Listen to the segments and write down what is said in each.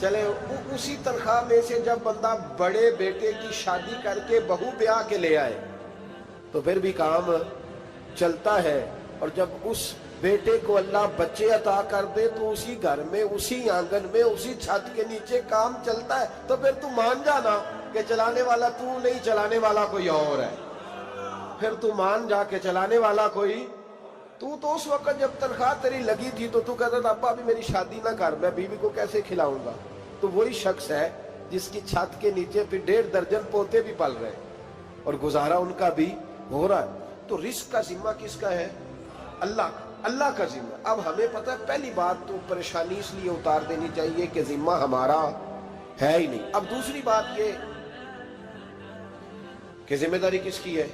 چلے اسی تنخواہ میں سے جب بندہ بڑے بیٹے کی شادی کر کے بہو بیاہ کے لے آئے تو پھر بھی کام چلتا ہے، اور جب اس بیٹے کو اللہ بچے عطا کر دے تو اسی گھر میں، اسی آنگن میں، اسی چھت کے نیچے کام چلتا ہے۔ تو پھر تو مان جانا کہ چلانے والا تو نہیں، چلانے والا کوئی اور ہے۔ پھر تو مان جا کہ چلانے والا کوئی تو اس وقت جب تنخواہ تیری لگی تھی تو کہتا تھا ابا ابھی میری شادی نہ کر، میں بیوی کو کیسے کھلاؤں گا؟ تو وہی شخص ہے جس کی چھت کے نیچے پھر 1.5 درجن پوتے بھی پل رہے اور گزارا ان کا بھی ہو رہا ہے۔ تو رزق کا ذمہ کس کا ہے؟ اللہ کا ذمہ۔ اب ہمیں پتہ ہے پہلی بات تو پریشانی اس لیے اتار دینی چاہیے کہ ذمہ ہمارا ہے ہی نہیں۔ اب دوسری بات یہ کہ ذمہ داری کس کی ہے؟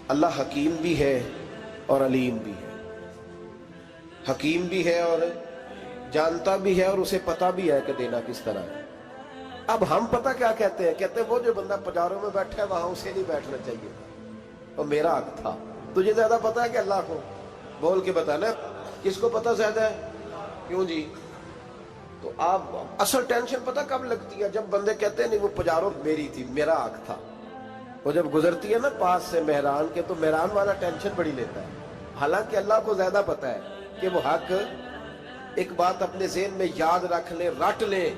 اللہ حکیم بھی ہے اور علیم بھی ہے، حکیم بھی ہے اور جانتا بھی ہے، اور اسے پتہ بھی ہے کہ دینا کس طرح ہے۔ اب ہم پتہ کیا کہتے ہیں؟ کہتے ہیں وہ جو بندہ پجاروں میں بیٹھا ہے وہاں اسے نہیں بیٹھنا چاہیے، اور میرا حق تھا۔ تجھے زیادہ پتہ ہے کہ اللہ کو؟ بول کے بتانا کس کو پتہ زیادہ ہے؟ کیوں جی؟ تو آپ اصل ٹینشن پتہ کب لگتی ہے؟ جب بندے کہتے ہیں نہیں وہ پجاروں میری تھی، میرا حق تھا۔ وہ جب گزرتی ہے نا پاس سے مہران کے تو مہران والا ٹینشن بڑی لیتا ہے، حالانکہ اللہ کو زیادہ پتہ ہے کہ وہ حق۔ ایک بات اپنے ذہن میں یاد رکھ لیں، رٹ لیں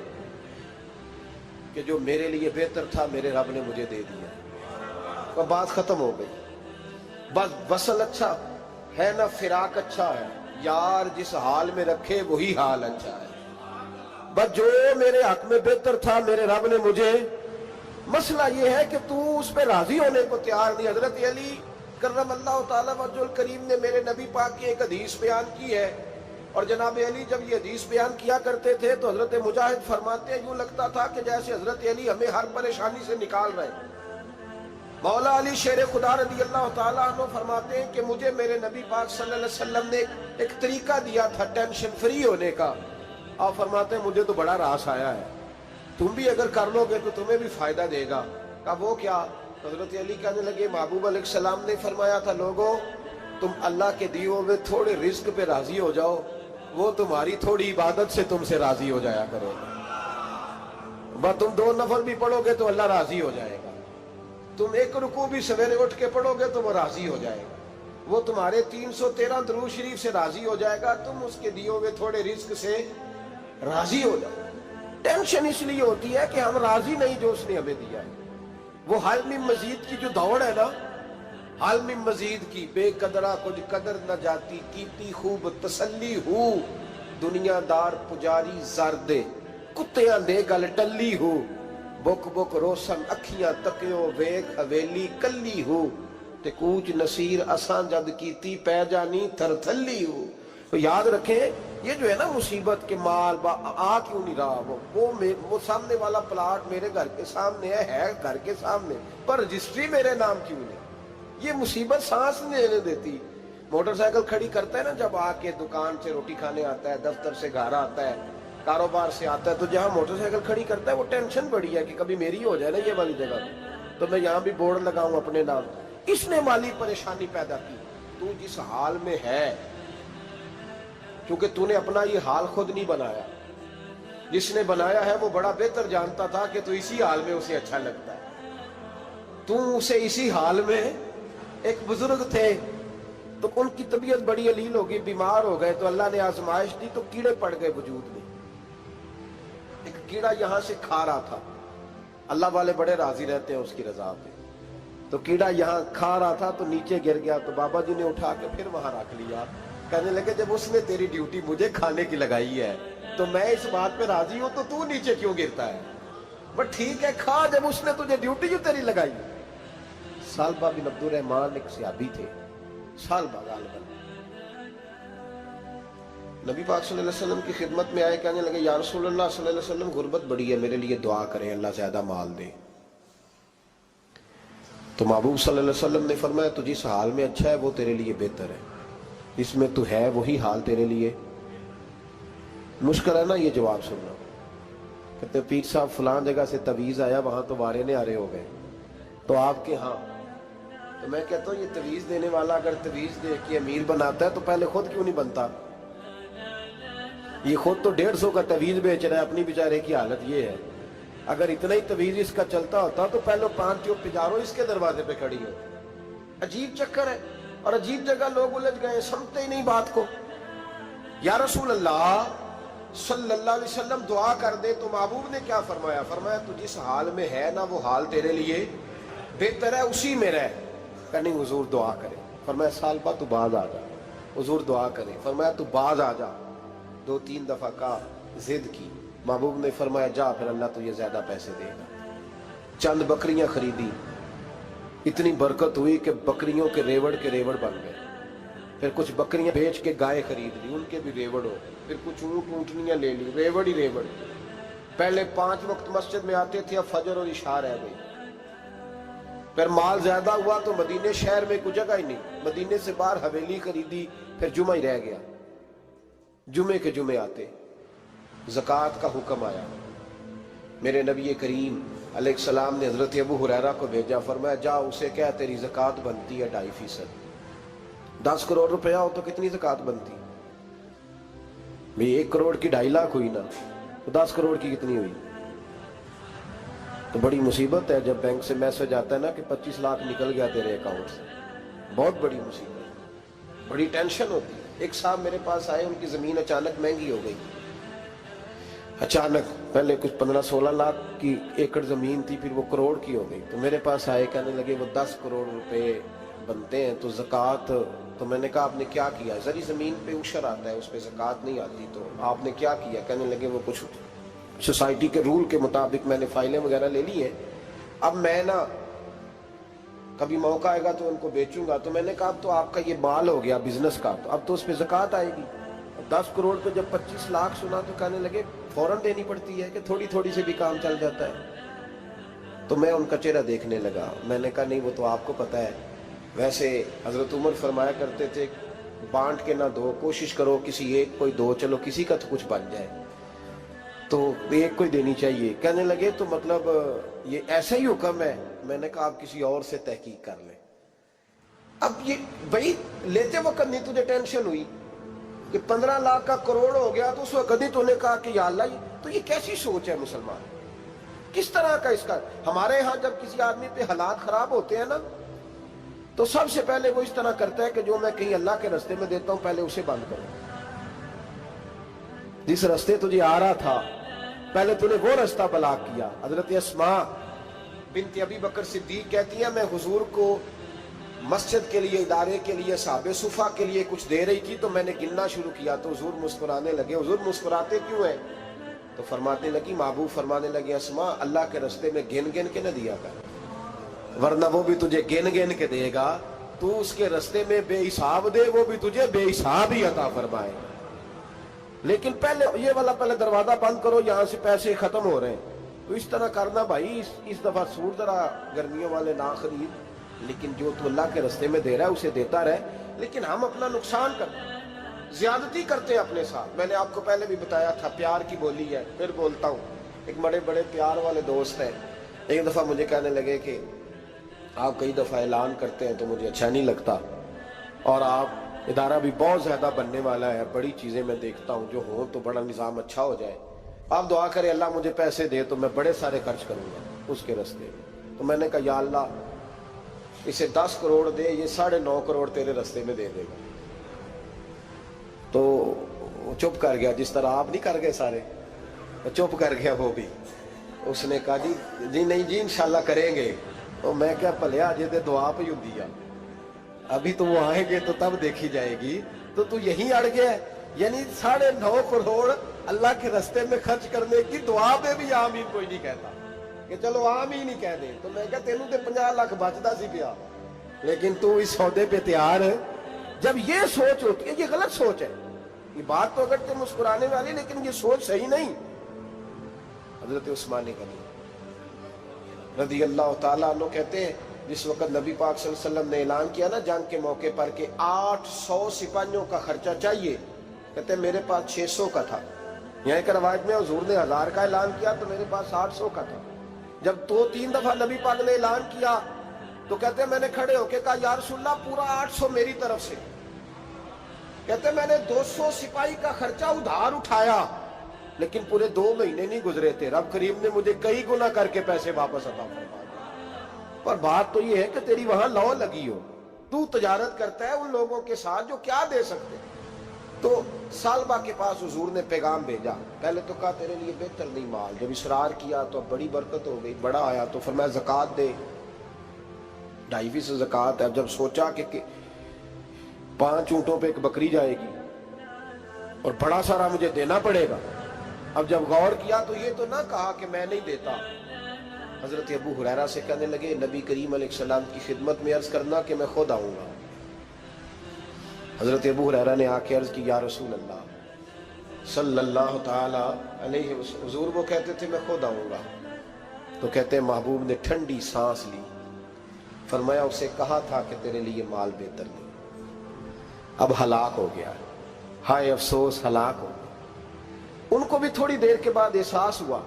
کہ جو میرے لیے بہتر تھا میرے رب نے مجھے دے دیا، اور بات ختم ہو گئی۔ بس وصل اچھا ہے نہ فراق اچھا ہے، یار جس حال میں رکھے وہی حال اچھا ہے۔ بس جو میرے حق میں بہتر تھا میرے رب نے مجھے، مسئلہ یہ ہے کہ تو اس پہ راضی ہونے کو تیار نہیں۔ حضرت علی کرم اللہ تعالیٰ وجہ الکریم نے میرے نبی پاک کی ایک حدیث بیان کی ہے، اور جناب علی جب یہ حدیث بیان کیا کرتے تھے تو حضرت مجاہد فرماتے ہیں یوں لگتا تھا کہ جیسے حضرت علی ہمیں ہر پریشانی سے نکال رہے ہیں۔ مولا علی شیر خدا رضی اللہ تعالیٰ عنہ فرماتے ہیں کہ مجھے میرے نبی پاک صلی اللہ علیہ وسلم نے ایک طریقہ دیا تھا ٹینشن فری ہونے کا۔ آپ فرماتے ہیں مجھے تو بڑا راس آیا ہے، تم بھی اگر کر لو گے تو تمہیں بھی فائدہ دے گا۔ کہا وہ کیا؟ حضرت علی کہنے لگے محبوب علیہ السلام نے فرمایا تھا لوگوں تم اللہ کے دیے ہوئے تھوڑے رزق پہ راضی ہو جاؤ، وہ تمہاری تھوڑی عبادت سے تم سے راضی ہو جایا کرو گے۔ بس تم 2 نفل بھی پڑھو گے تو اللہ راضی ہو جائے گا، تم 1 رکوع بھی سویرے اٹھ کے پڑھو گے تو وہ راضی ہو جائے گا، وہ تمہارے 313 درود شریف سے راضی ہو جائے گا، تم اس کے دیے ہوئے تھوڑے رزق سے راضی ہو جاؤ۔ ٹینشن اس لیے ہوتی ہے کہ ہم راضی نہیں جو اس نے ہمیں دیا ہے۔ وہ حل میں مزید کی جو دوڑ ہے نا، حل میں مزید کی، بے قدرہ کچھ قدر نہ جاتی، کیتی خوب تسلی ہو، دنیا دار پجاری زردے، کتیاں دے گل ٹلی ہو، بک بک روشن اکھیاں تکیو ویک حویلی کلی ہو، تے کوچ نصیر اساں جد کیتی پہ جانی تھر تھلی ہو۔ تو یاد رکھیں یہ جو ہے نا مصیبت کے مال آ کیوں نہیں رہا، وہ سامنے والا پلاٹ میرے گھر کے سامنے ہے گھر کے سامنے، پر رجسٹری میرے نام کیوں نہیں؟ یہ مصیبت سانس نہیں لینے دیتی۔ موٹر سائیکل کھڑی کرتا ہے نا جب آ کے دکان سے روٹی کھانے آتا ہے، دفتر سے گھر آتا ہے، کاروبار سے آتا ہے، تو جہاں موٹر سائیکل کھڑی کرتا ہے وہ ٹینشن بڑی ہے کہ کبھی میری ہو جائے نا یہ والی جگہ تو میں یہاں بھی بورڈ لگاؤں اپنے نام۔ اس نے مالی پریشانی پیدا کی۔ تو جس حال میں ہے، کیونکہ تو نے اپنا یہ حال خود نہیں بنایا، جس نے بنایا ہے وہ بڑا بہتر جانتا تھا کہ تو اسی حال میں اسے اچھا لگتا ہے۔ تو اسے اسی حال میں، ایک بزرگ تھے تو ان کی طبیعت بڑی علیل ہو گئی، بیمار ہو گئے، تو اللہ نے آزمائش دی تو کیڑے پڑ گئے وجود میں۔ ایک کیڑا یہاں سے کھا رہا تھا، اللہ والے بڑے راضی رہتے ہیں اس کی رضا پہ، تو کیڑا یہاں کھا رہا تھا تو نیچے گر گیا، تو بابا جی نے اٹھا کے پھر وہاں رکھ لیا، کہنے لگے جب اس نے تیری ڈیوٹی مجھے کھانے کی لگائی ہے تو میں اس بات پہ راضی ہوں، تو نیچے کیوں گرتا ہے؟ بٹ ٹھیک ہے کھا، جب اس نے تجھے ڈیوٹی جو تیری لگائی۔ سالبہ بن عبد الرحمن ایک صحابی تھے، سالبہ غالباً نبی پاک صلی اللہ علیہ وسلم کی خدمت میں آئے، کہنے لگے یا رسول اللہ صلی اللہ علیہ وسلم غربت بڑی ہے، میرے لیے دعا کریں اللہ زیادہ مال دے۔ تو محبوب صلی اللہ علیہ وسلم نے فرمایا تو جس حال میں اچھا ہے وہ تیرے لیے بہتر ہے، اس میں تو ہے وہی حال تیرے لیے۔ مشکل ہے نا یہ جواب سننا۔ کہتے ہیں پیر صاحب فلاں جگہ سے تویز آیا، وہاں تو وارے نے آرے ہو گئے، تو آپ کے ہاں؟ تو میں کہتا ہوں یہ تویز دینے والا اگر تویز دے کے امیر بناتا ہے تو پہلے خود کیوں نہیں بنتا؟ یہ خود تو 150 کا تویز بیچ رہا ہے، اپنی بیچارے کی حالت یہ ہے. اگر اتنا ہی تویز اس کا چلتا ہوتا تو پہلے 5 ٹیوب پجارو اس کے دروازے پہ کھڑی ہو. عجیب چکر ہے اور عجیب جگہ لوگ الجھ گئے، سمجھتے ہی نہیں بات کو. یا رسول اللہ صلی اللہ علیہ وسلم دعا کر دے تو محبوب نے کیا فرمایا؟ فرمایا تو جس حال میں ہے نا وہ حال تیرے لیے بہتر ہے، اسی میں رہ. کہ نہیں حضور دعا کرے. فرمایا سال بعد تو باز آ جا. حضور دعا کرے. فرمایا تو باز آ جا. 2-3 دفعہ کا ضد کی. محبوب نے فرمایا جا پھر اللہ تجھے زیادہ پیسے دے گا. چند بکریاں خریدی، اتنی برکت ہوئی کہ بکریوں کے ریوڑ بن گئے. پھر کچھ بکریاں بیچ کے گائے خرید لی، ان کے بھی ریوڑ ہو. پھر کچھ اونٹنیاں لے لی، ریوڑ ہی ریوڑ. پہلے 5 وقت مسجد میں آتے تھے، اب فجر اور عشاء رہ گئی. پھر مال زیادہ ہوا تو مدینے شہر میں کوئی جگہ ہی نہیں، مدینے سے باہر حویلی خریدی. پھر جمعہ ہی رہ گیا. جمعے کے جمعے آتے زکوٰۃ کا حکم آیا. میرے نبی کریم علیہ السلام نے حضرت ابو ہریرہ کو بھیجا. فرمایا جا اسے کہہ تیری زکوٰۃ بنتی ہے 2.5%. 10 کروڑ روپیہ ہو تو کتنی زکوٰۃ بنتی؟ بھئی 1 کروڑ کی 2.5 لاکھ ہوئی نا، تو 10 کروڑ کی کتنی ہوئی؟ تو بڑی مصیبت ہے جب بینک سے میسج آتا ہے نا کہ 25 لاکھ نکل گیا تیرے اکاؤنٹ سے. بہت بڑی مصیبت، بڑی ٹینشن ہوتی ہے. ایک صاحب میرے پاس آئے، ان کی زمین اچانک مہنگی ہو گئی. اچانک پہلے کچھ 15-16 لاکھ کی ایکڑ زمین تھی، پھر وہ کروڑ کی ہو گئی. تو میرے پاس آئے، کہنے لگے وہ 10 کروڑ روپے بنتے ہیں تو زکوٰۃ. تو میں نے کہا آپ نے کیا کیا؟ زری زمین پہ عشر آتا ہے، اس پہ زکوٰۃ نہیں آتی، تو آپ نے کیا کیا؟ کہنے لگے وہ کچھ سوسائٹی کے رول کے مطابق میں نے فائلیں وغیرہ لے لی ہیں، اب میں نا کبھی موقع آئے گا تو ان کو بیچوں گا. تو میں نے کہا اب تو آپ کا یہ مال ہو گیا بزنس کا، تو اب تو اس پہ زکوٰۃ آئے گی. 10 کروڑ پہ جب 25 لاکھ سنا تو کہنے لگے فوراً دینی پڑتی ہے کہ تھوڑی تھوڑی سے بھی کام چل جاتا ہے. تو میں ان کا چہرہ دیکھنے لگا. میں نے کہا نہیں وہ تو آپ کو پتہ ہے. ویسے حضرت عمر فرمایا کرتے تھے بانٹ کے نہ دو، کوشش کرو کسی ایک کو ہی دو، چلو کسی کا تو کچھ بن جائے. تو ایک کو ہی دینی چاہیے. کہنے لگے تو مطلب یہ ایسا ہی حکم ہے؟ میں نے کہا آپ کسی اور سے تحقیق کر لیں. اب یہ بھائی لیتے وقت نہیں تجھے ٹینشن ہوئی کہ 15 لاکھ کا کروڑ ہو گیا تو اس وقت نہیں تو نے کہا کہ یا اللہ تو یہ کیسی سوچ ہے مسلمان؟ کس طرح کا اس کا؟ ہمارے ہاں جب کسی آدمی پہ حالات خراب ہوتے ہیں نا تو سب سے پہلے وہ اس طرح کرتا ہے کہ جو میں کہیں اللہ کے رستے میں دیتا ہوں پہلے اسے بند کروں. جس رستے تجھے آ رہا تھا پہلے تو نے وہ رستہ بلاک کیا. حضرت اسماء بنت ابی بکر صدیق کہتی ہیں میں حضور کو مسجد کے لیے، ادارے کے لیے، صحابہ صفا کے لیے کچھ دے رہی تھی تو میں نے گننا شروع کیا تو حضور مسکرانے لگے. حضور مسکراتے کیوں ہیں؟ تو فرمانے لگی، محبوب فرمانے لگے اسماء اللہ کے رستے میں گن گن کے نہ دیا کر، ورنہ وہ بھی تجھے گن گن کے دے گا. تو اس کے رستے میں بے حساب دے، وہ بھی تجھے بے حساب ہی عطا فرمائے. لیکن پہلے یہ والا پہلے دروازہ بند کرو، یہاں سے پیسے ختم ہو رہے ہیں. تو اس طرح کرنا بھائی. اس دفعہ سوٹ ذرا گرمیوں والے نہ خرید، لیکن جو تو اللہ کے رستے میں دے رہا ہے اسے دیتا رہے. لیکن ہم اپنا نقصان کرتے ہیں، زیادتی کرتے ہیں اپنے ساتھ. میں نے آپ کو پہلے بھی بتایا تھا پیار کی بولی ہے، پھر بولتا ہوں. ایک بڑے بڑے پیار والے دوست ہیں، ایک دفعہ مجھے کہنے لگے کہ آپ کئی دفعہ اعلان کرتے ہیں تو مجھے اچھا نہیں لگتا، اور آپ ادارہ بھی بہت زیادہ بننے والا ہے، بڑی چیزیں میں دیکھتا ہوں جو ہوں تو بڑا نظام اچھا ہو جائے. آپ دعا کریں اللہ مجھے پیسے دے تو میں بڑے سارے خرچ کروں گا اس کے رستے میں. تو میں نے کہا یا اللہ اسے 10 کروڑ دے، یہ 9.5 کروڑ تیرے رستے میں دے دے گا. تو چپ کر گیا، جس طرح آپ نہیں کر گئے سارے، چپ کر گیا وہ بھی. اس نے کہا جی نہیں جی انشاءاللہ کریں گے. تو میں کیا پلیا جی تے دعا پہ ہوں دیا، ابھی تو وہ آئیں گے تو تب دیکھی جائے گی. تو یہیں اڑ گیا ہے. یعنی 9.5 کروڑ اللہ کے رستے میں خرچ کرنے کی دعا پہ بھی آمین کوئی نہیں کہتا کہ چلو آمین ہی کہہ دے. تو میں کہا تینوں تے 50 لاکھ بچتا سی پیا، لیکن تو اس سودے پہ تیار ہے. جب یہ سوچ ہوتی ہے، یہ غلط سوچ ہے. یہ بات تو اگر تے مسکرانے والی، لیکن یہ سوچ صحیح نہیں. حضرت عثمان غنی رضی اللہ تعالیٰ عنہ کہتے ہیں جس وقت نبی پاک صلی اللہ علیہ وسلم نے اعلان کیا نا جنگ کے موقع پر کہ 800 سپاہیوں کا خرچہ چاہیے، کہتے ہیں میرے پاس 600 کا تھا. یہاں ایک روایت میں حضور نے 1000 کا اعلان کیا تو میرے پاس 800 کا تھا. جب 2-3 دفعہ نبی پاک نے اعلان کیا تو کہتے ہیں میں نے کھڑے ہو کے کہا یا رسول اللہ پورا 800 میری طرف سے. کہتے میں نے 200 سپاہی کا خرچہ ادھار اٹھایا لیکن پورے 2 مہینے نہیں گزرے تھے، رب کریم نے مجھے کئی گنا کر کے پیسے واپس عطا فرما دیے۔ پر بات تو یہ ہے کہ تیری وہاں لو لگی ہو، تو تجارت کرتا ہے ان لوگوں کے ساتھ جو کیا دے سکتے۔ تو سالبہ کے پاس حضور نے پیغام بھیجا، پہلے تو کہا تیرے لیے بہتر نہیں مال، جب اصرار کیا تو اب بڑی برکت ہو گئی، بڑا آیا تو فرمایا زکوٰۃ دے، 2.5% زکوٰۃ ہے۔ اب جب سوچا کہ 5 اونٹوں پہ ایک بکری جائے گی اور بڑا سارا مجھے دینا پڑے گا، اب جب غور کیا تو یہ تو نہ کہا کہ میں نہیں دیتا۔ حضرت ابو ہریرہ سے کہنے لگے نبی کریم علیہ السلام کی خدمت میں عرض کرنا کہ میں خود آؤں گا۔ حضرت ابو ہریرہ نے آ کے عرض کی یا رسول اللہ صلی اللہ تعالی علیہ وسلم، حضور وہ کہتے تھے میں خود آؤں گا، تو کہتے ہیں محبوب نے ٹھنڈی سانس لی، فرمایا اسے کہا تھا کہ تیرے لیے مال بہتر نہیں، اب ہلاک ہو گیا، ہائے افسوس ہلاک ہو گیا۔ ان کو بھی تھوڑی دیر کے بعد احساس ہوا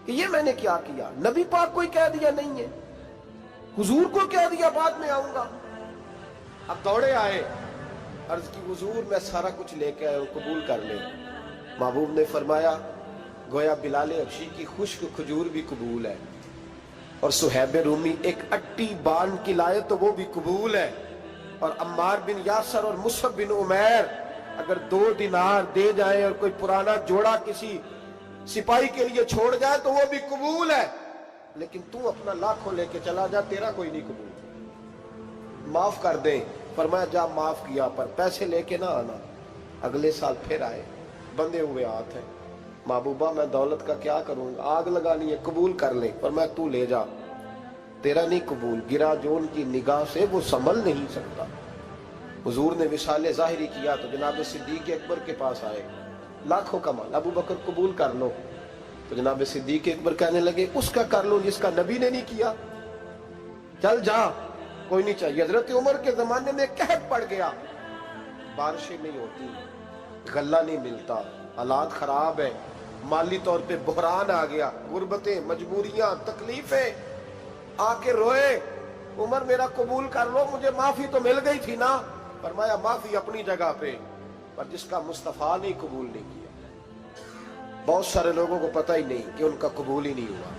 کہ یہ میں نے کیا کیا، نبی پاک کوئی کہہ دیا نہیں ہے، حضور کو کہہ دیا بعد میں آؤں گا۔ اب دوڑے آئے، عرض کی حضور میں سارا کچھ لے کے آیا ہوں، قبول کر لیں۔ محبوب نے فرمایا گویا بلال حبشی کی خشک کھجور بھی قبول ہے، اور صہیب رومی ایک اٹی بان کی لائے تو وہ بھی قبول ہے، اور عمار بن یاسر اور مصعب بن عمیر اگر 2 دینار دے جائیں اور کوئی پرانا جوڑا کسی سپاہی کے لیے چھوڑ جائے تو وہ بھی قبول ہے، لیکن تو اپنا لاکھوں لے کے چلا جا، تیرا کوئی نہیں قبول، معاف کر دیں۔ فرمایا جا معاف کیا، پر پیسے لے کے نہ آنا۔ اگلے سال پھر آئے، بندے ہوئے ہاتھ ہیں، محبوبہ میں دولت کا کیا کروں گا، آگ لگانی ہے، قبول کر لیں۔ فرمایا تو لے جا، تیرا نہیں قبول، گرا جو ان کی نگاہ سے وہ سنبھل نہیں سکتا۔ حضور نے وصال ظاہری کیا تو جناب صدیق اکبر کے پاس آئے، لاکھوں کا مال، ابو بکر قبول کر لو، تو جناب صدیق اکبر کہنے لگے اس کا کر لو جس کا نبی نے نہیں کیا، چل جا، کوئی نہیں چاہیے۔ حضرت عمر کے زمانے میں قحط پڑ گیا، بارشیں نہیں ہوتی، غلہ نہیں ملتا، حالات خراب ہے، مالی طور پہ بحران آ گیا، غربتیں، مجبوریاں، تکلیفیں، آ کے روئے، عمر میرا قبول کر لو، مجھے معافی تو مل گئی تھی نا۔ فرمایا معافی اپنی جگہ پہ، پر جس کا مصطفیٰ نے قبول نہیں کیا۔ بہت سارے لوگوں کو پتہ ہی نہیں کہ ان کا قبول ہی نہیں ہوا،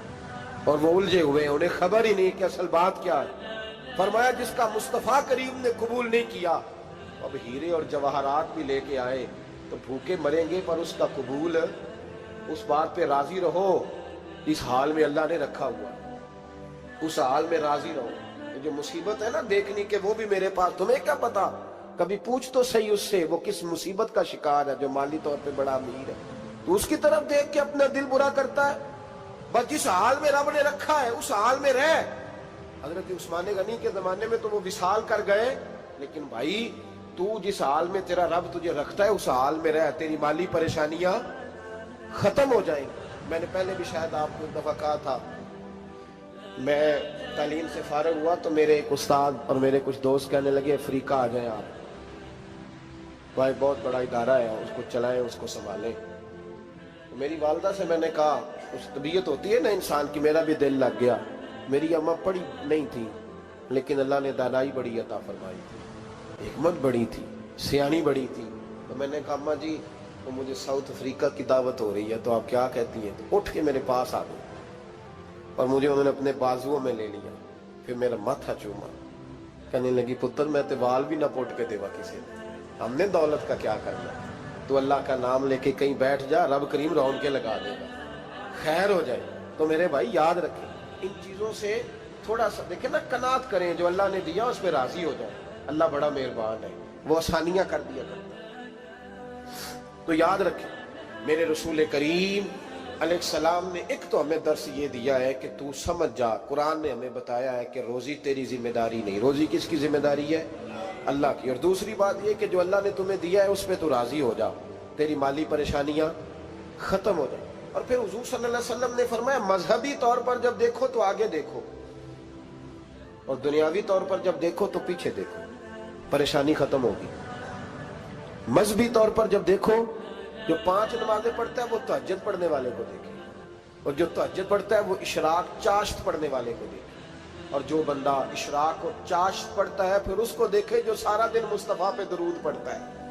اور وہ الجھے ہوئے، انہیں خبر ہی نہیں کہ اصل بات کیا ہے۔ فرمایا جس کا مصطفیٰ کریم نے قبول نہیں کیا، اب ہیرے اور جواہرات بھی لے کے آئے تو بھوکے مریں گے، پر اس کا قبول، اس بات پہ راضی رہو اس حال میں اللہ نے رکھا ہوا، اس حال میں راضی رہو۔ جو مصیبت ہے نا دیکھنی کہ وہ بھی میرے پاس، تمہیں کیا پتا، کبھی پوچھ تو صحیح اس سے وہ کس مصیبت کا شکار ہے، جو مالی طور پہ بڑا امیر ہے، تو اس کی طرف دیکھ کے اپنا دل برا کرتا ہے۔ بس جس حال میں رب نے رکھا ہے اس حال میں رہ۔ حضرت عثمان غنی کے زمانے میں تو وہ وصال کر گئے، لیکن بھائی تو جس حال میں تیرا رب تجھے رکھتا ہے اس حال میں رہ، تیری مالی پریشانیاں ختم ہو جائیں گی۔ میں نے پہلے بھی شاید آپ کو ایک دفعہ کہا تھا، میں تعلیم سے فارغ ہوا تو میرے ایک استاد اور میرے کچھ دوست کہنے لگے افریقہ آ جائیں آپ، وہاں بہت بڑا ادارہ ہے، اس کو چلائیں، اس کو سنبھالیں۔ میری والدہ سے میں نے کہا، اس طبیعت ہوتی ہے نا انسان کی، میرا بھی دل لگ گیا۔ میری اماں پڑھی نہیں تھی لیکن اللہ نے دانائی بڑی عطا فرمائی تھی، حکمت بڑی تھی، سیانی بڑی تھی۔ تو میں نے کہا اماں جی وہ مجھے ساؤتھ افریقہ کی دعوت ہو رہی ہے تو آپ کیا کہتی ہیں؟ تو اٹھ کے میرے پاس آ گئی اور مجھے انہوں نے اپنے بازوؤں میں لے لیا، پھر میرا ماتھا چوما، کہنے لگی پتر میں تے وال بھی نہ پوٹ کے دیوا کسی نے، ہم نے دولت کا کیا کرنا، تو اللہ کا نام لے کے کہیں بیٹھ جا، رب کریم رون کے لگا دے گا، خیر ہو جائے۔ تو میرے بھائی یاد رکھیں ان چیزوں سے تھوڑا سا دیکھیں نا، قناعت کریں، جو اللہ نے دیا اس پہ راضی ہو جائے، اللہ بڑا مہربان ہے، وہ آسانیاں کر دیا کرتا ہے۔ تو یاد رکھیں میرے رسول کریم علیہ السلام نے ایک تو ہمیں درس یہ دیا ہے کہ تو سمجھ جا، قرآن نے ہمیں بتایا ہے کہ روزی تیری ذمہ داری نہیں، روزی کس کی ذمہ داری ہے؟ اللہ کی۔ اور دوسری بات یہ کہ جو اللہ نے تمہیں دیا ہے اس پہ تو راضی ہو جا، تیری مالی پریشانیاں ختم ہو جائیں۔ اور پھر حضور صلی اللہ علیہ وسلم نے فرمایا مذہبی طور پر جب دیکھو تو آگے دیکھو، اور دنیاوی طور پر جب دیکھو تو پیچھے دیکھو، پریشانی ختم ہوگی۔ مذہبی طور پر جب دیکھو، جو 5 نمازیں پڑھتا ہے وہ تہجد پڑھنے والے کو دیکھے، اور جو تہجد پڑھتا ہے وہ اشراق چاشت پڑھنے والے کو دیکھے، اور جو بندہ اشراق اور چاشت پڑھتا ہے پھر اس کو دیکھے جو سارا دن مصطفیٰ پہ درود پڑھتا ہے۔